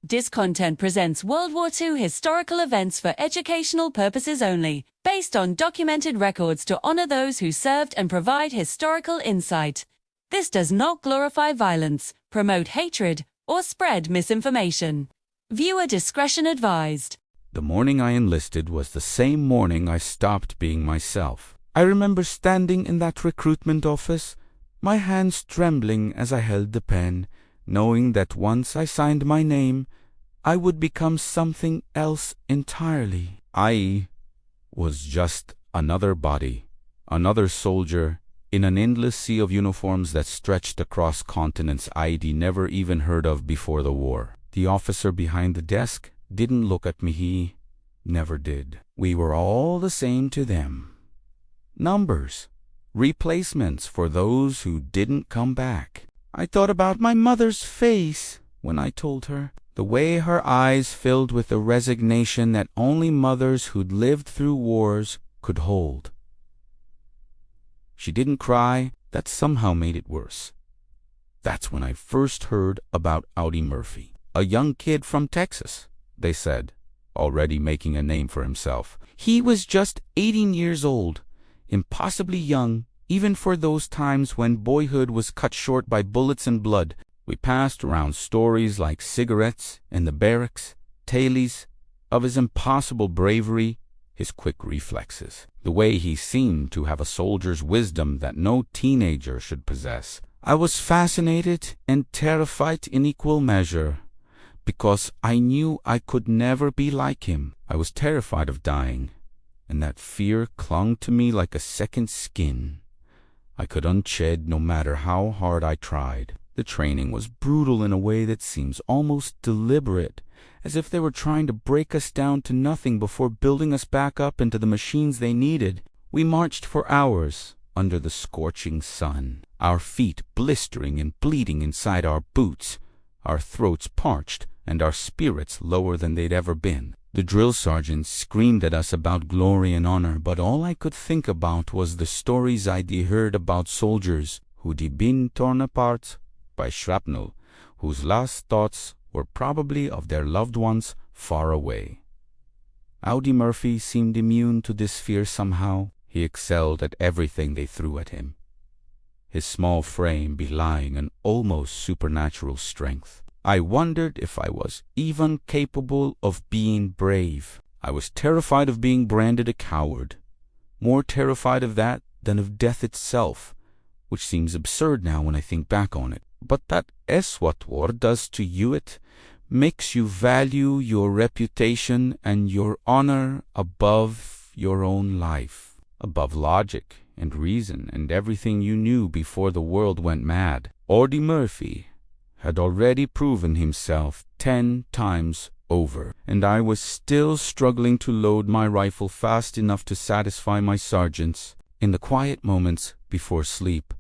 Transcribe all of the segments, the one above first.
This content presents World War II historical events for educational purposes only, based on documented records to honor those who served and provide historical insight. This does not glorify violence, promote hatred, or spread misinformation. Viewer discretion advised. The morning I enlisted was the same morning I stopped being myself. I remember standing in that recruitment office, my hands trembling as I held the pen, knowing that once I signed my name, I would become something else entirely. I was just another body, another soldier, in an endless sea of uniforms that stretched across continents I'd never even heard of before the war. The officer behind the desk didn't look at me. He never did. We were all the same to them. Numbers, replacements for those who didn't come back. I thought about my mother's face when I told her, the way her eyes filled with the resignation that only mothers who'd lived through wars could hold. She didn't cry. That somehow made it worse. That's when I first heard about Audie Murphy, a young kid from Texas, they said, already making a name for himself. He was just 18 years old, impossibly young, even for those times when boyhood was cut short by bullets and blood. We passed around stories like cigarettes in the barracks, tales of his impossible bravery, his quick reflexes, the way he seemed to have a soldier's wisdom that no teenager should possess. I was fascinated and terrified in equal measure, because I knew I could never be like him. I was terrified of dying, and that fear clung to me like a second skin I could unshed no matter how hard I tried. The training was brutal in a way that seems almost deliberate, as if they were trying to break us down to nothing before building us back up into the machines they needed. We marched for hours under the scorching sun, our feet blistering and bleeding inside our boots, our throats parched and our spirits lower than they'd ever been. The drill sergeant screamed at us about glory and honor, but all I could think about was the stories I'd heard about soldiers who'd been torn apart by shrapnel, whose last thoughts were probably of their loved ones far away. Audie Murphy seemed immune to this fear somehow. He excelled at everything they threw at him, his small frame belying an almost supernatural strength. I wondered if I was even capable of being brave. I was terrified of being branded a coward, more terrified of that than of death itself, which seems absurd now when I think back on it. But that is what war does to you. It makes you value your reputation and your honor above your own life, above logic and reason and everything you knew before the world went mad. Audie Murphy had already proven himself 10 times over, and I was still struggling to load my rifle fast enough to satisfy my sergeants. In the quiet moments before sleep,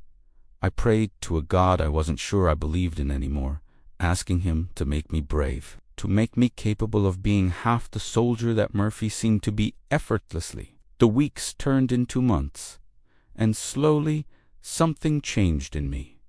I prayed to a God I wasn't sure I believed in anymore, asking him to make me brave, to make me capable of being half the soldier that Murphy seemed to be effortlessly. The weeks turned into months, and slowly something changed in me.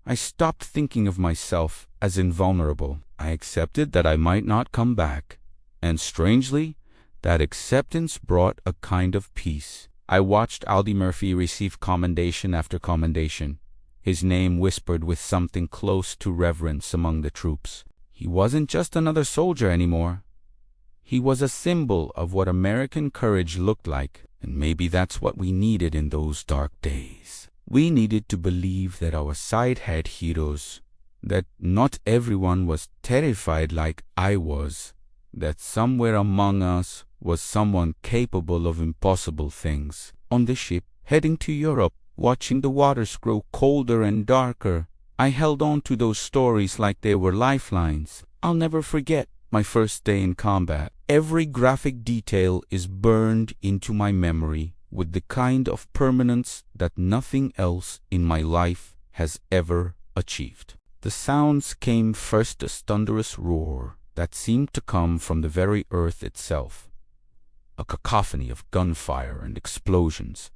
I stopped thinking of myself as invulnerable. I accepted that I might not come back, and strangely, that acceptance brought a kind of peace. I watched Audie Murphy receive commendation after commendation, his name whispered with something close to reverence among the troops. He wasn't just another soldier anymore. He was a symbol of what American courage looked like, and maybe that's what we needed in those dark days. We needed to believe that our side had heroes, that not everyone was terrified like I was, that somewhere among us was someone capable of impossible things. On the ship, heading to Europe, watching the waters grow colder and darker, I held on to those stories like they were lifelines. I'll never forget my first day in combat. Every graphic detail is burned into my memory with the kind of permanence that nothing else in my life has ever achieved. The sounds came first, a thunderous roar that seemed to come from the very earth itself, a cacophony of gunfire and explosions,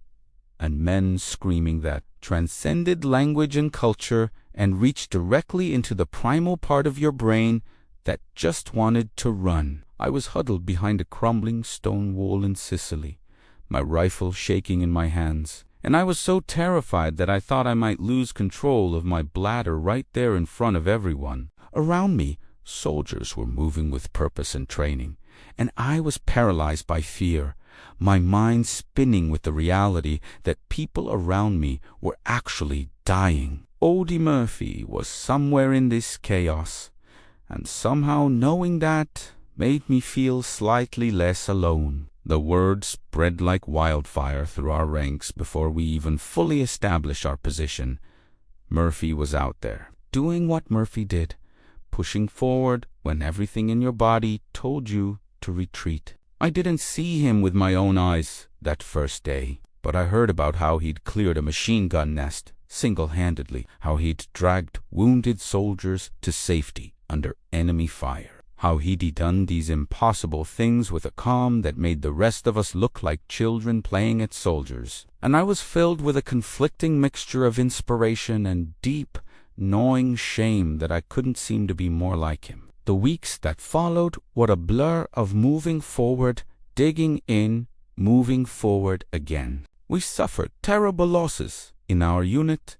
and men screaming that transcended language and culture and reached directly into the primal part of your brain that just wanted to run. I was huddled behind a crumbling stone wall in Sicily, my rifle shaking in my hands, and I was so terrified that I thought I might lose control of my bladder right there in front of everyone. Around me, soldiers were moving with purpose and training, and I was paralyzed by fear, my mind spinning with the reality that people around me were actually dying. Audie Murphy was somewhere in this chaos, and somehow knowing that made me feel slightly less alone. The word spread like wildfire through our ranks before we even fully established our position. Murphy was out there, doing what Murphy did, pushing forward when everything in your body told you to retreat. I didn't see him with my own eyes that first day, but I heard about how he'd cleared a machine gun nest single-handedly, how he'd dragged wounded soldiers to safety under enemy fire, how he'd done these impossible things with a calm that made the rest of us look like children playing at soldiers. And I was filled with a conflicting mixture of inspiration and deep, gnawing shame that I couldn't seem to be more like him. The weeks that followed were a blur of moving forward, digging in, moving forward again. We suffered terrible losses in our unit,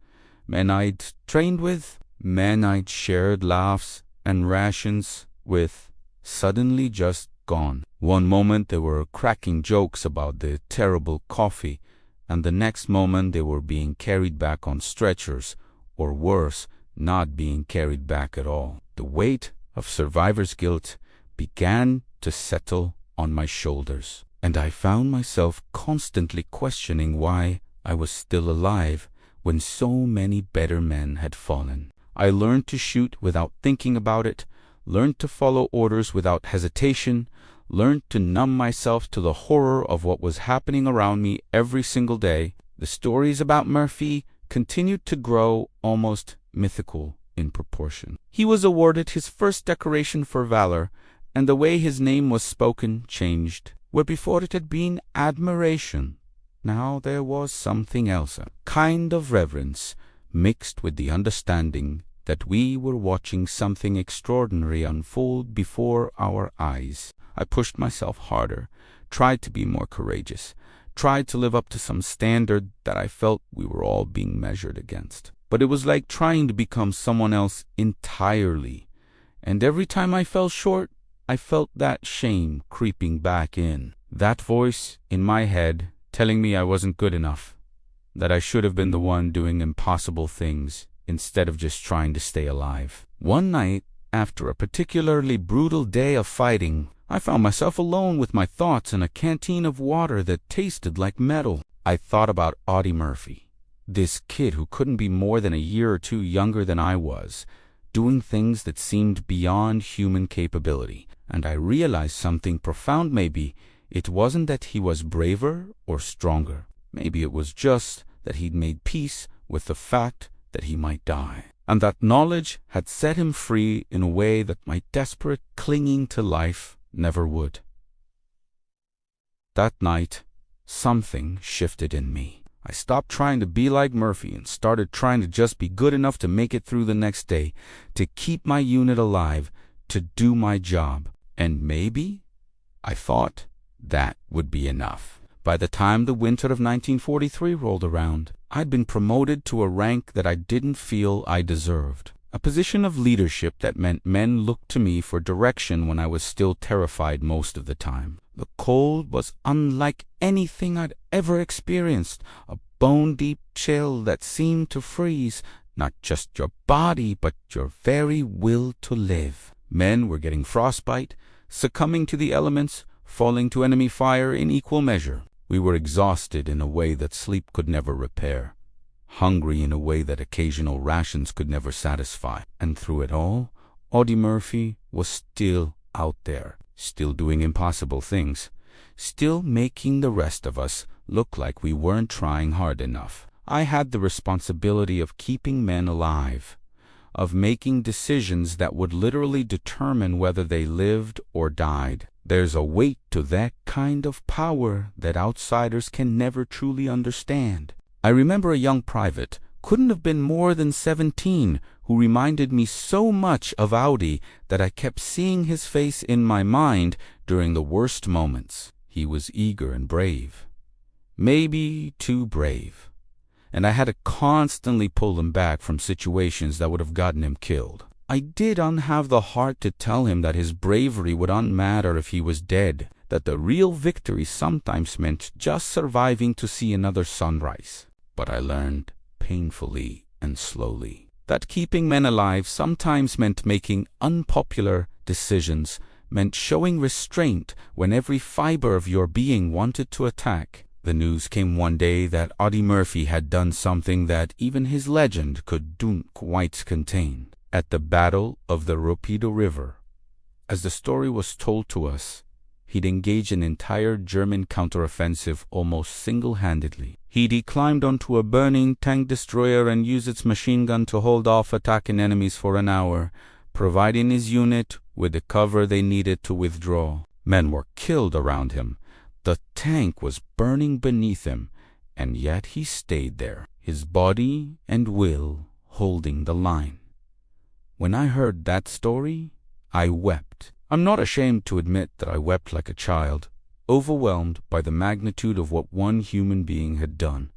men I'd trained with, men I'd shared laughs and rations with, suddenly just gone. One moment they were cracking jokes about the terrible coffee, and the next moment they were being carried back on stretchers, or worse, not being carried back at all. The weight of survivor's guilt began to settle on my shoulders, and I found myself constantly questioning why I was still alive when so many better men had fallen. I learned to shoot without thinking about it, learned to follow orders without hesitation, learned to numb myself to the horror of what was happening around me every single day. The stories about Murphy continued to grow almost mythical in proportion. He was awarded his first decoration for valor, and the way his name was spoken changed. Where before it had been admiration, now there was something else, a kind of reverence mixed with the understanding that we were watching something extraordinary unfold before our eyes. I pushed myself harder, tried to be more courageous, tried to live up to some standard that I felt we were all being measured against. But it was like trying to become someone else entirely, and every time I fell short, I felt that shame creeping back in. That voice in my head telling me I wasn't good enough, that I should have been the one doing impossible things instead of just trying to stay alive. One night, after a particularly brutal day of fighting, I found myself alone with my thoughts in a canteen of water that tasted like metal. I thought about Audie Murphy, this kid who couldn't be more than a year or two younger than I was, doing things that seemed beyond human capability. And I realized something profound. Maybe it wasn't that he was braver or stronger. Maybe it was just that he'd made peace with the fact that he might die, and that knowledge had set him free in a way that my desperate clinging to life never would. That night, something shifted in me. I stopped trying to be like Murphy and started trying to just be good enough to make it through the next day, to keep my unit alive, to do my job. And maybe, I thought, that would be enough. By the time the winter of 1943 rolled around, I'd been promoted to a rank that I didn't feel I deserved. A position of leadership that meant men looked to me for direction when I was still terrified most of the time. The cold was unlike anything I'd ever experienced, a bone-deep chill that seemed to freeze not just your body, but your very will to live. Men were getting frostbite, succumbing to the elements, falling to enemy fire in equal measure. We were exhausted in a way that sleep could never repair, hungry in a way that occasional rations could never satisfy. And through it all, Audie Murphy was still out there, still doing impossible things, still making the rest of us look like we weren't trying hard enough. I had the responsibility of keeping men alive, of making decisions that would literally determine whether they lived or died. There's a weight to that kind of power that outsiders can never truly understand. I remember a young private, couldn't have been more than 17, who reminded me so much of Audie that I kept seeing his face in my mind during the worst moments. He was eager and brave, maybe too brave, and I had to constantly pull him back from situations that would have gotten him killed. I didn't have the heart to tell him that his bravery wouldn't matter if he was dead, that the real victory sometimes meant just surviving to see another sunrise. But I learned painfully and slowly that keeping men alive sometimes meant making unpopular decisions, meant showing restraint when every fiber of your being wanted to attack. The news came one day that Audie Murphy had done something that even his legend couldn't quite contain. At the Battle of the Rapido River, as the story was told to us, he'd engaged an entire German counteroffensive almost single-handedly. He'd climbed onto a burning tank destroyer and used its machine gun to hold off attacking enemies for an hour, providing his unit with the cover they needed to withdraw. Men were killed around him. The tank was burning beneath him, and yet he stayed there, his body and will holding the line. When I heard that story, I wept. I'm not ashamed to admit that I wept like a child, overwhelmed by the magnitude of what one human being had done,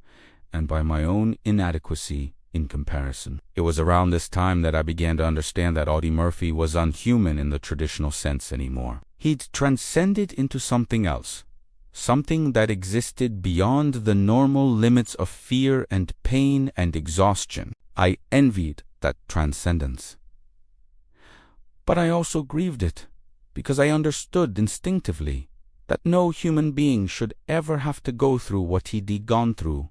and by my own inadequacy in comparison. It was around this time that I began to understand that Audie Murphy was unhuman in the traditional sense anymore. He'd transcended into something else, something that existed beyond the normal limits of fear and pain and exhaustion. I envied that transcendence. But I also grieved it, because I understood instinctively that no human being should ever have to go through what he'd gone through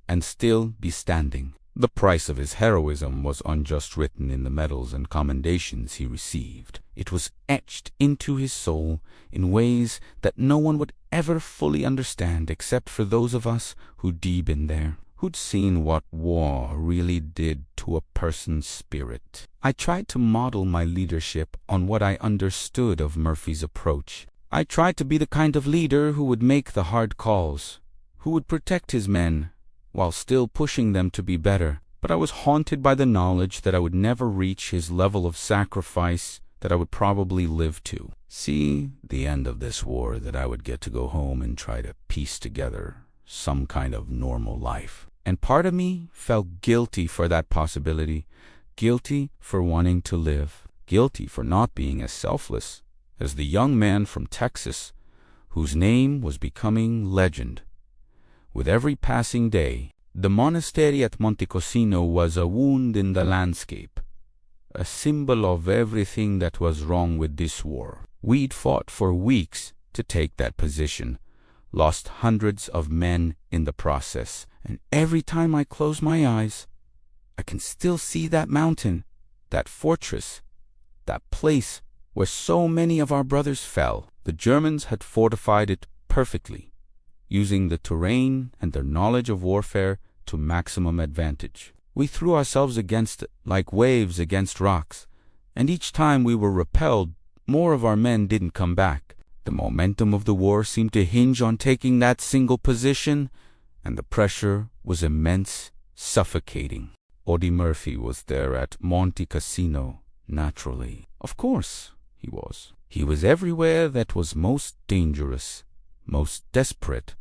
and still be standing. The price of his heroism was unjust written in the medals and commendations he received. It was etched into his soul in ways that no one would ever fully understand except for those of us who'd been there, who'd seen what war really did to a person's spirit. I tried to model my leadership on what I understood of Murphy's approach. I tried to be the kind of leader who would make the hard calls, who would protect his men while still pushing them to be better. But I was haunted by the knowledge that I would never reach his level of sacrifice that I would probably live to. See the end of this war, that I would get to go home and try to piece together some kind of normal life. And part of me felt guilty for that possibility, guilty for wanting to live, guilty for not being as selfless as the young man from Texas whose name was becoming legend. With every passing day, the monastery at Monte Cassino was a wound in the landscape, a symbol of everything that was wrong with this war. We'd fought for weeks to take that position, lost hundreds of men in the process, and every time I close my eyes, I can still see that mountain, that fortress, that place where so many of our brothers fell. The Germans had fortified it perfectly, using the terrain and their knowledge of warfare to maximum advantage. We threw ourselves against it like waves against rocks, and each time we were repelled, more of our men didn't come back. The momentum of the war seemed to hinge on taking that single position, and the pressure was immense, suffocating. Audie Murphy was there at Monte Cassino, naturally. Of course he was. He was everywhere that was most dangerous, most desperate,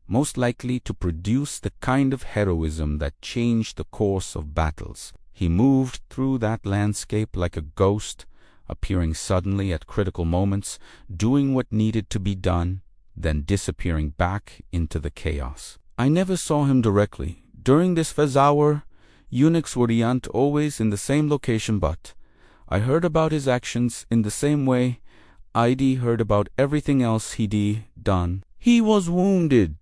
most likely to produce the kind of heroism that changed the course of battles. He moved through that landscape like a ghost, appearing suddenly at critical moments, doing what needed to be done, then disappearing back into the chaos. I never saw him directly. During this first hour, eunuchs weren't always in the same location, but I heard about his actions in the same way Audie heard about everything else he'd done. He was wounded,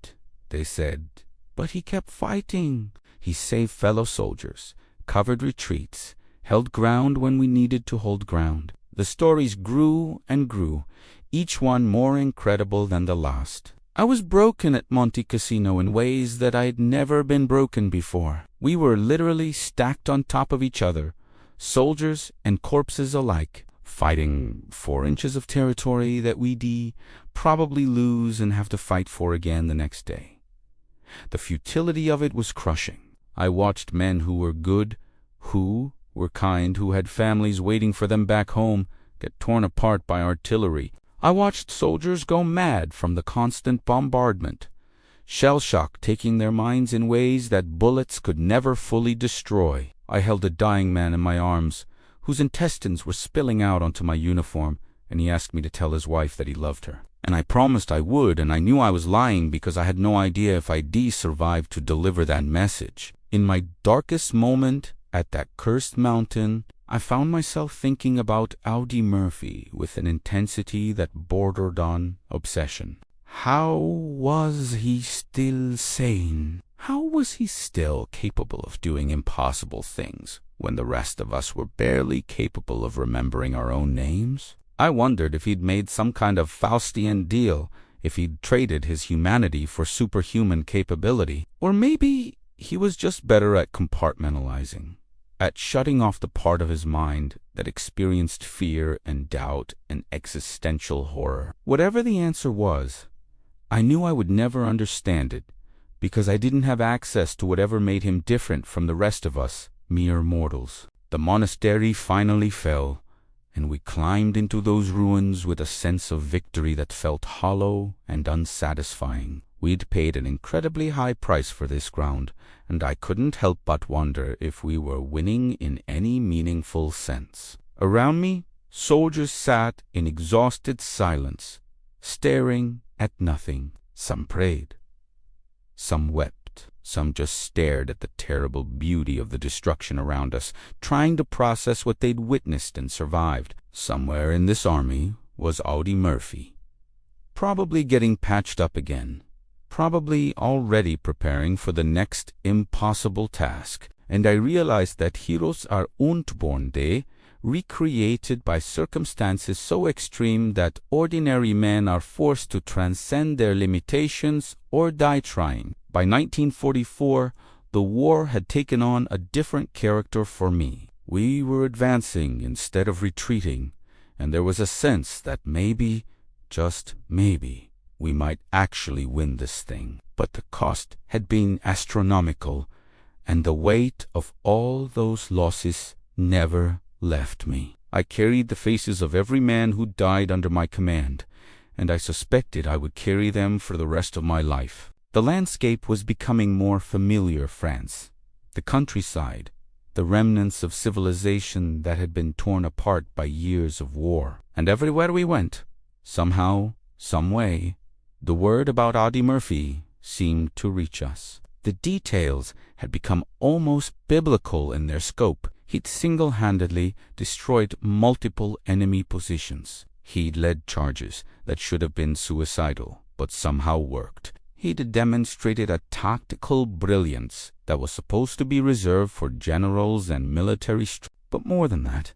they said, but he kept fighting. He saved fellow soldiers, covered retreats, held ground when we needed to hold ground. The stories grew and grew, each one more incredible than the last. I was broken at Monte Cassino in ways that I'd never been broken before. We were literally stacked on top of each other, soldiers and corpses alike, fighting 4 inches of territory that we'd probably lose and have to fight for again the next day. The futility of it was crushing. I watched men who were good, who were kind, who had families waiting for them back home, get torn apart by artillery. I watched soldiers go mad from the constant bombardment, shell shock taking their minds in ways that bullets could never fully destroy. I held a dying man in my arms, whose intestines were spilling out onto my uniform, and he asked me to tell his wife that he loved her. And I promised I would, and I knew I was lying because I had no idea if I'd survived to deliver that message. In my darkest moment at that cursed mountain, I found myself thinking about Audie Murphy with an intensity that bordered on obsession. How was he still sane? How was he still capable of doing impossible things when the rest of us were barely capable of remembering our own names? I wondered if he'd made some kind of Faustian deal, if he'd traded his humanity for superhuman capability. Or maybe he was just better at compartmentalizing, at shutting off the part of his mind that experienced fear and doubt and existential horror. Whatever the answer was, I knew I would never understand it, because I didn't have access to whatever made him different from the rest of us, mere mortals. The monastery finally fell, and we climbed into those ruins with a sense of victory that felt hollow and unsatisfying. We'd paid an incredibly high price for this ground, and I couldn't help but wonder if we were winning in any meaningful sense. Around me, soldiers sat in exhausted silence, staring at nothing. Some prayed, some wept, some just stared at the terrible beauty of the destruction around us, trying to process what they'd witnessed and survived. Somewhere in this army was Audie Murphy, probably getting patched up again, probably already preparing for the next impossible task. And I realized that heroes are unborn, recreated by circumstances so extreme that ordinary men are forced to transcend their limitations or die trying. By 1944, the war had taken on a different character for me. We were advancing instead of retreating, and there was a sense that maybe, just maybe, we might actually win this thing. But the cost had been astronomical, and the weight of all those losses never left me. I carried the faces of every man who died under my command, and I suspected I would carry them for the rest of my life. The landscape was becoming more familiar, France. The countryside, the remnants of civilization that had been torn apart by years of war. And everywhere we went, somehow, some way, the word about Audie Murphy seemed to reach us. The details had become almost biblical in their scope. He'd single-handedly destroyed multiple enemy positions. He'd led charges that should have been suicidal, but somehow worked. He'd demonstrated a tactical brilliance that was supposed to be reserved for generals and military but more than that,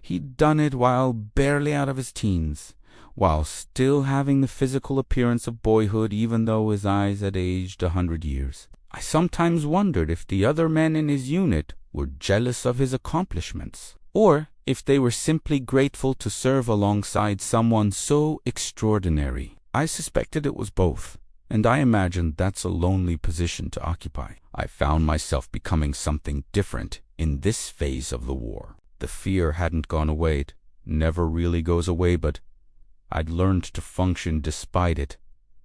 he'd done it while barely out of his teens, while still having the physical appearance of boyhood even though his eyes had aged 100 years. I sometimes wondered if the other men in his unit were jealous of his accomplishments, or if they were simply grateful to serve alongside someone so extraordinary. I suspected it was both, and I imagined that's a lonely position to occupy. I found myself becoming something different in this phase of the war. The fear hadn't gone away. It never really goes away, but I'd learned to function despite it,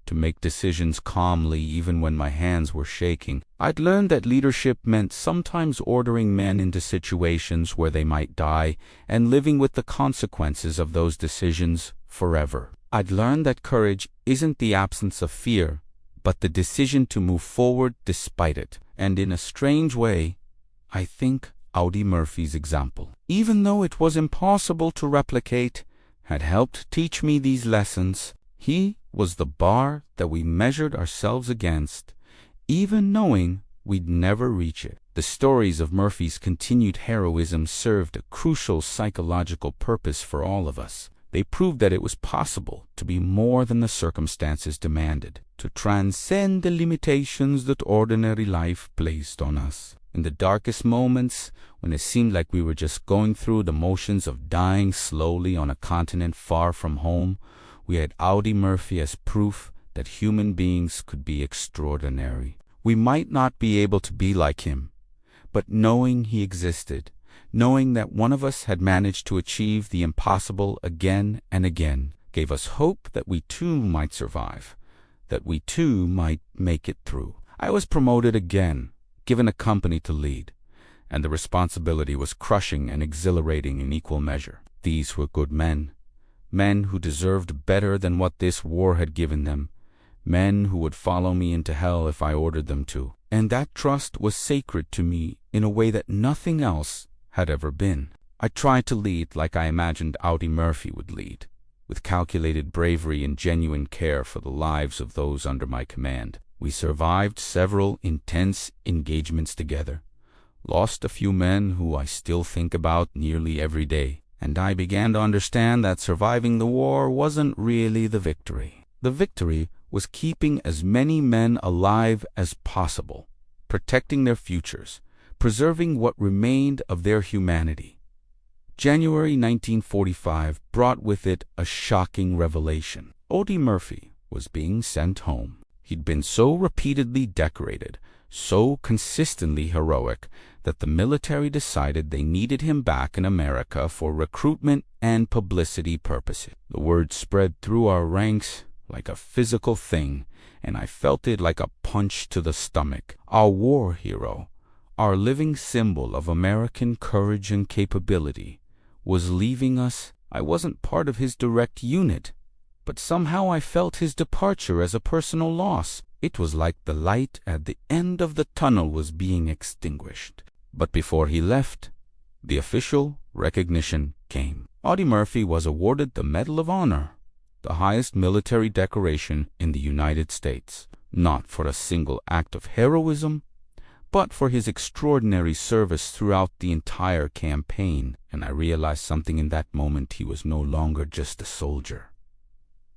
to make decisions calmly even when my hands were shaking. I'd learned that leadership meant sometimes ordering men into situations where they might die and living with the consequences of those decisions forever. I'd learned that courage isn't the absence of fear, but the decision to move forward despite it. And in a strange way, I think Audie Murphy's example, even though it was impossible to replicate, had helped teach me these lessons. He was the bar that we measured ourselves against, even knowing we'd never reach it. The stories of Murphy's continued heroism served a crucial psychological purpose for all of us. They proved that it was possible to be more than the circumstances demanded, to transcend the limitations that ordinary life placed on us. In the darkest moments, when it seemed like we were just going through the motions of dying slowly on a continent far from home, we had Audie Murphy as proof that human beings could be extraordinary. We might not be able to be like him, but knowing he existed, knowing that one of us had managed to achieve the impossible again and again, gave us hope that we too might survive, that we too might make it through. I was promoted again, given a company to lead, and the responsibility was crushing and exhilarating in equal measure. These were good men, men who deserved better than what this war had given them, men who would follow me into hell if I ordered them to. And that trust was sacred to me in a way that nothing else had ever been. I tried to lead like I imagined Audie Murphy would lead, with calculated bravery and genuine care for the lives of those under my command. We survived several intense engagements together, lost a few men who I still think about nearly every day, and I began to understand that surviving the war wasn't really the victory. The victory was keeping as many men alive as possible, protecting their futures, preserving what remained of their humanity. January 1945 brought with it a shocking revelation. Audie Murphy was being sent home. He'd been so repeatedly decorated, so consistently heroic, that the military decided they needed him back in America for recruitment and publicity purposes. The word spread through our ranks like a physical thing, and I felt it like a punch to the stomach. Our war hero, our living symbol of American courage and capability, was leaving us. I wasn't part of his direct unit, but somehow I felt his departure as a personal loss. It was like the light at the end of the tunnel was being extinguished. But before he left, the official recognition came. Audie Murphy was awarded the Medal of Honor, the highest military decoration in the United States, not for a single act of heroism, but for his extraordinary service throughout the entire campaign. And I realized something in that moment. He was no longer just a soldier.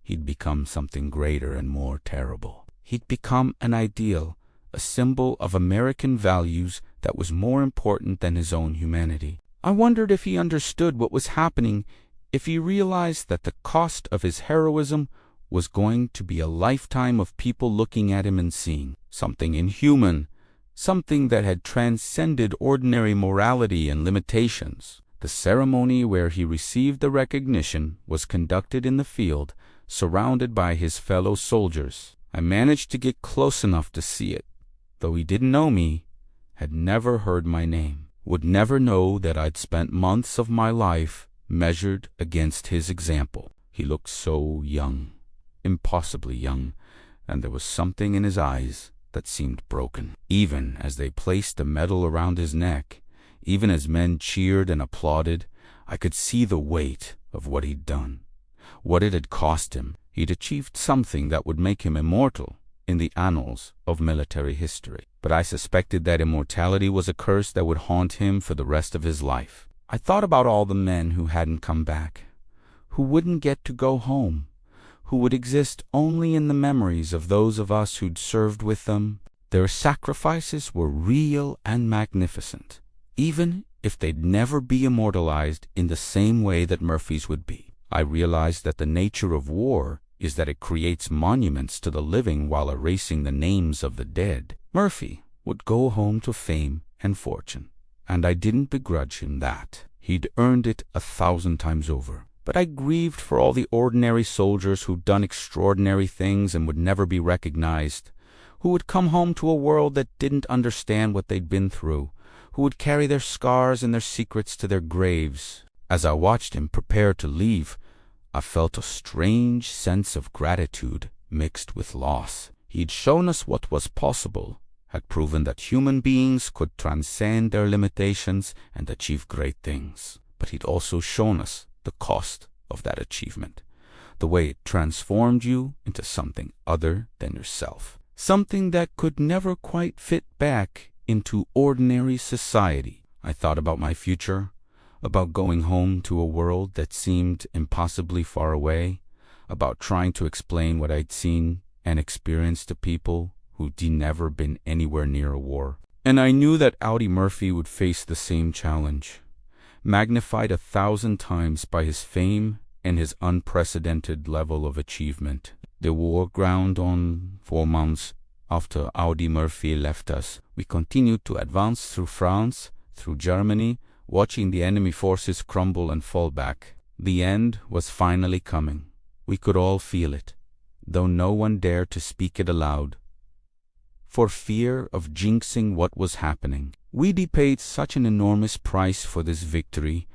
He'd become something greater and more terrible. He'd become an ideal, a symbol of American values that was more important than his own humanity. I wondered if he understood what was happening, if he realized that the cost of his heroism was going to be a lifetime of people looking at him and seeing something inhuman, something that had transcended ordinary morality and limitations. The ceremony where he received the recognition was conducted in the field, surrounded by his fellow soldiers. I managed to get close enough to see it, though he didn't know me, had never heard my name, would never know that I'd spent months of my life measured against his example. He looked so young, impossibly young, and there was something in his eyes that seemed broken. Even as they placed the medal around his neck, even as men cheered and applauded, I could see the weight of what he'd done, what it had cost him. He'd achieved something that would make him immortal in the annals of military history. But I suspected that immortality was a curse that would haunt him for the rest of his life. I thought about all the men who hadn't come back, who wouldn't get to go home, who would exist only in the memories of those of us who'd served with them. Their sacrifices were real and magnificent, even if they'd never be immortalized in the same way that Murphy's would be. I realized that the nature of war is that it creates monuments to the living while erasing the names of the dead. Murphy would go home to fame and fortune, and I didn't begrudge him that. He'd earned it 1,000 times over. But I grieved for all the ordinary soldiers who'd done extraordinary things and would never be recognized, who would come home to a world that didn't understand what they'd been through, who would carry their scars and their secrets to their graves. As I watched him prepare to leave, I felt a strange sense of gratitude mixed with loss. He'd shown us what was possible, had proven that human beings could transcend their limitations and achieve great things. But he'd also shown us the cost of that achievement, the way it transformed you into something other than yourself, something that could never quite fit back into ordinary society. I thought about my future, about going home to a world that seemed impossibly far away, about trying to explain what I'd seen and experienced to people who'd never been anywhere near a war. And I knew that Audie Murphy would face the same challenge, magnified 1,000 times by his fame and his unprecedented level of achievement. The war ground on 4 months after Audie Murphy left us. We continued to advance through France, through Germany, watching the enemy forces crumble and fall back. The end was finally coming. We could all feel it, though no one dared to speak it aloud, for fear of jinxing what was happening. We paid such an enormous price for this victory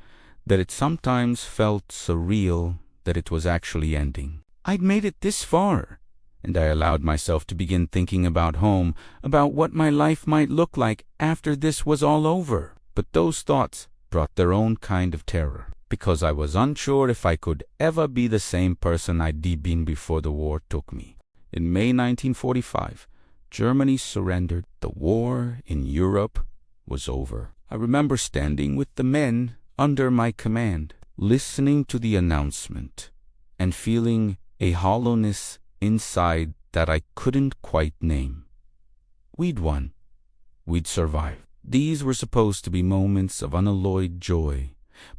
that it sometimes felt surreal that it was actually ending. I'd made it this far, and I allowed myself to begin thinking about home, about what my life might look like after this was all over. But those thoughts brought their own kind of terror, because I was unsure if I could ever be the same person I'd been before the war took me. In May 1945, Germany surrendered. The war in Europe was over. I remember standing with the men under my command, listening to the announcement, and feeling a hollowness inside that I couldn't quite name. We'd won. We'd survived. These were supposed to be moments of unalloyed joy,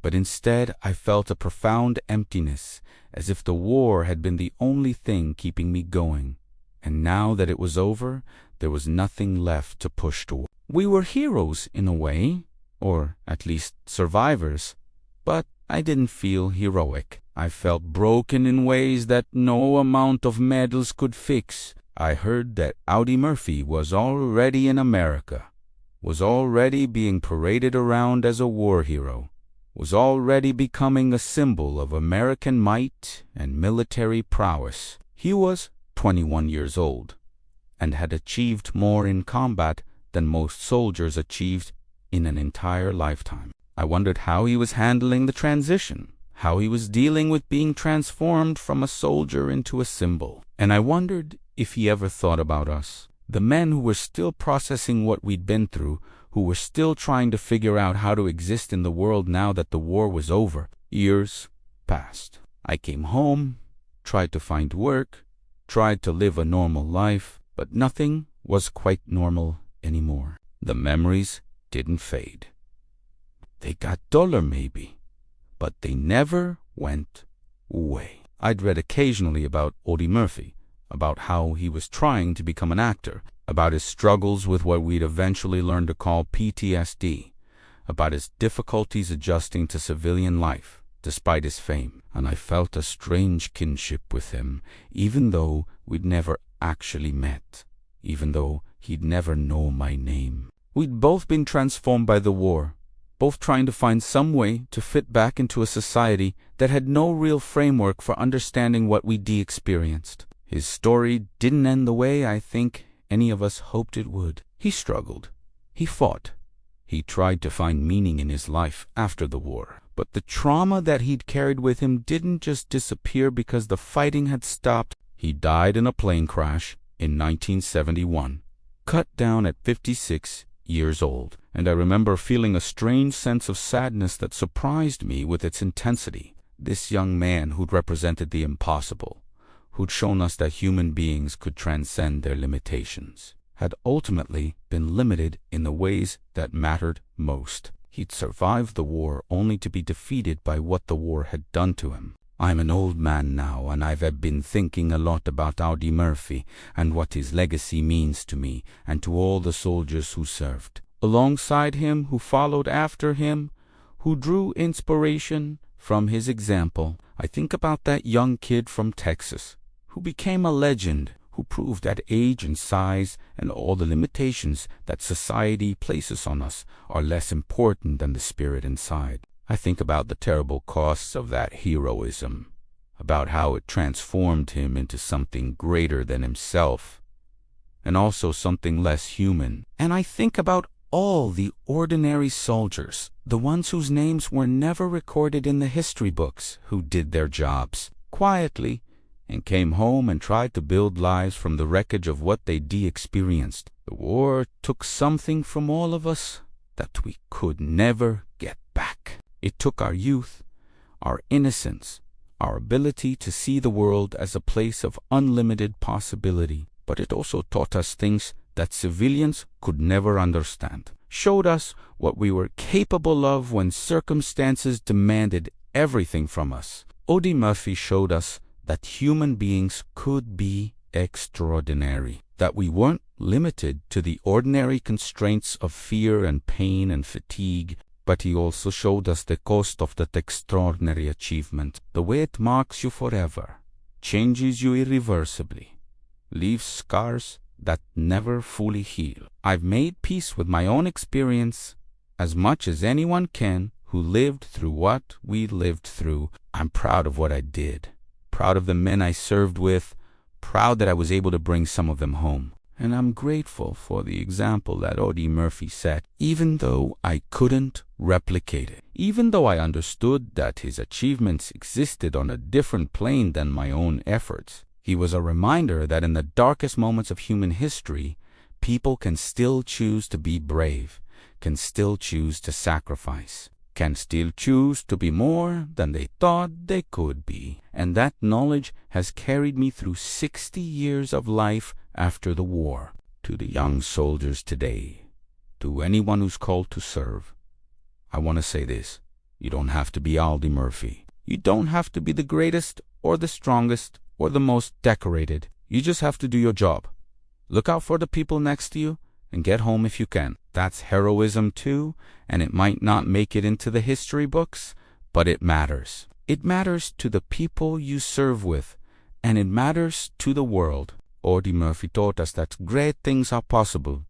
but instead I felt a profound emptiness, as if the war had been the only thing keeping me going. And now that it was over, there was nothing left to push toward. We were heroes in a way, or at least survivors, but I didn't feel heroic. I felt broken in ways that no amount of medals could fix. I heard that Audie Murphy was already in America, was already being paraded around as a war hero, was already becoming a symbol of American might and military prowess. He was 21 years old, and had achieved more in combat than most soldiers achieved in an entire lifetime. I wondered how he was handling the transition, how he was dealing with being transformed from a soldier into a symbol. And I wondered if he ever thought about us, the men who were still processing what we'd been through, who were still trying to figure out how to exist in the world now that the war was over. Years passed. I came home, tried to find work, tried to live a normal life, but nothing was quite normal anymore. The memories didn't fade. They got duller maybe, but they never went away. I'd read occasionally about Audie Murphy, about how he was trying to become an actor, about his struggles with what we'd eventually learn to call PTSD, about his difficulties adjusting to civilian life despite his fame. And I felt a strange kinship with him, even though we'd never actually met, even though he'd never know my name. We'd both been transformed by the war, both trying to find some way to fit back into a society that had no real framework for understanding what we'd experienced. His story didn't end the way I think any of us hoped it would. He struggled. He fought. He tried to find meaning in his life after the war. But the trauma that he'd carried with him didn't just disappear because the fighting had stopped. He died in a plane crash in 1971, cut down at 56 years old. And I remember feeling a strange sense of sadness that surprised me with its intensity. This young man who'd represented the impossible, who'd shown us that human beings could transcend their limitations, had ultimately been limited in the ways that mattered most. He'd survived the war only to be defeated by what the war had done to him. I'm an old man now, and I've been thinking a lot about Audie Murphy and what his legacy means to me and to all the soldiers who served alongside him, who followed after him, who drew inspiration from his example. I think about that young kid from Texas who became a legend, who proved that age and size and all the limitations that society places on us are less important than the spirit inside. I think about the terrible costs of that heroism, about how it transformed him into something greater than himself, and also something less human. And I think about all the ordinary soldiers, the ones whose names were never recorded in the history books, who did their jobs quietly and came home and tried to build lives from the wreckage of what they'd experienced. The war took something from all of us that we could never get back. It took our youth, our innocence, our ability to see the world as a place of unlimited possibility. But it also taught us things that civilians could never understand, showed us what we were capable of when circumstances demanded everything from us. Audie Murphy showed us that human beings could be extraordinary, that we weren't limited to the ordinary constraints of fear and pain and fatigue, but he also showed us the cost of that extraordinary achievement, the way it marks you forever, changes you irreversibly, leaves scars that never fully heal. I've made peace with my own experience as much as anyone can who lived through what we lived through. I'm proud of what I did, proud of the men I served with, proud that I was able to bring some of them home. And I'm grateful for the example that Audie Murphy set, even though I couldn't replicate it. Even though I understood that his achievements existed on a different plane than my own efforts, he was a reminder that in the darkest moments of human history, people can still choose to be brave, can still choose to sacrifice, can still choose to be more than they thought they could be. And that knowledge has carried me through 60 years of life after the war. To the young soldiers today, to anyone who's called to serve, I want to say this: you don't have to be Audie Murphy. You don't have to be the greatest or the strongest or the most decorated. You just have to do your job. Look out for the people next to you and get home if you can. That's heroism too, and it might not make it into the history books, but it matters. It matters to the people you serve with, and it matters to the world. Audie Murphy taught us that great things are possible,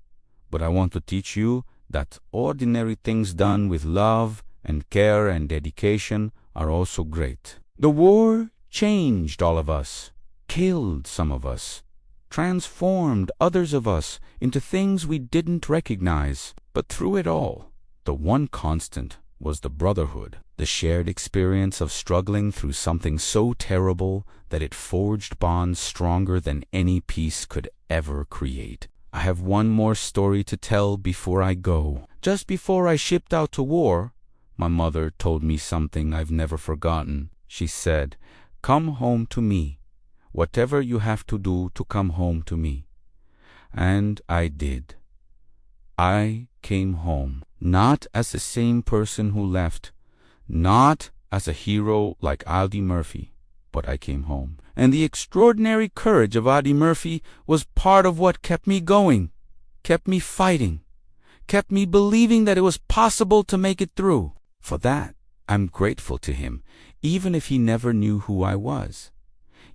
but I want to teach you that ordinary things done with love and care and dedication are also great. The war changed all of us, killed some of us, transformed others of us into things we didn't recognize. But through it all, the one constant was the brotherhood, the shared experience of struggling through something so terrible that it forged bonds stronger than any peace could ever create. I have one more story to tell before I go. Just before I shipped out to war, my mother told me something I've never forgotten. She said, "Come home to me. Whatever you have to do to come home to me." And I did. I came home, not as the same person who left, not as a hero like Audie Murphy, but I came home. And the extraordinary courage of Audie Murphy was part of what kept me going, kept me fighting, kept me believing that it was possible to make it through. For that, I'm grateful to him, even if he never knew who I was,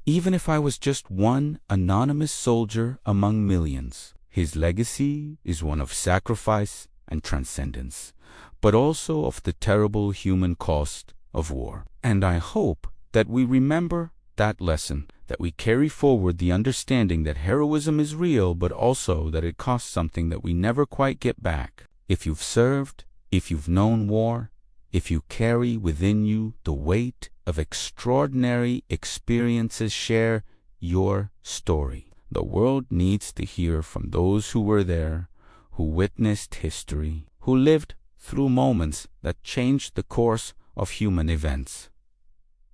even if I was just one anonymous soldier among millions. His legacy is one of sacrifice and transcendence, but also of the terrible human cost of war. And I hope that we remember that lesson, that we carry forward the understanding that heroism is real, but also that it costs something that we never quite get back. If you've served, if you've known war, if you carry within you the weight of extraordinary experiences, share your story. The world needs to hear from those who were there, who witnessed history, who lived through moments that changed the course of human events.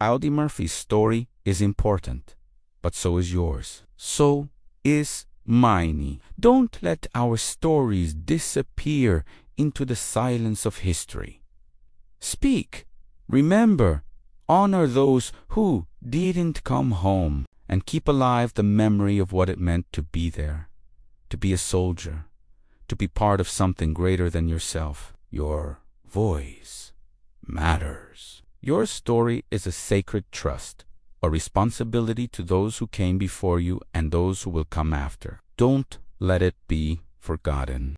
Audie Murphy's story is important, but so is yours. So is mine. Don't let our stories disappear into the silence of history. Speak, remember, honor those who didn't come home, and keep alive the memory of what it meant to be there, to be a soldier, to be part of something greater than yourself. Your voice matters. Your story is a sacred trust, a responsibility to those who came before you and those who will come after. Don't let it be forgotten.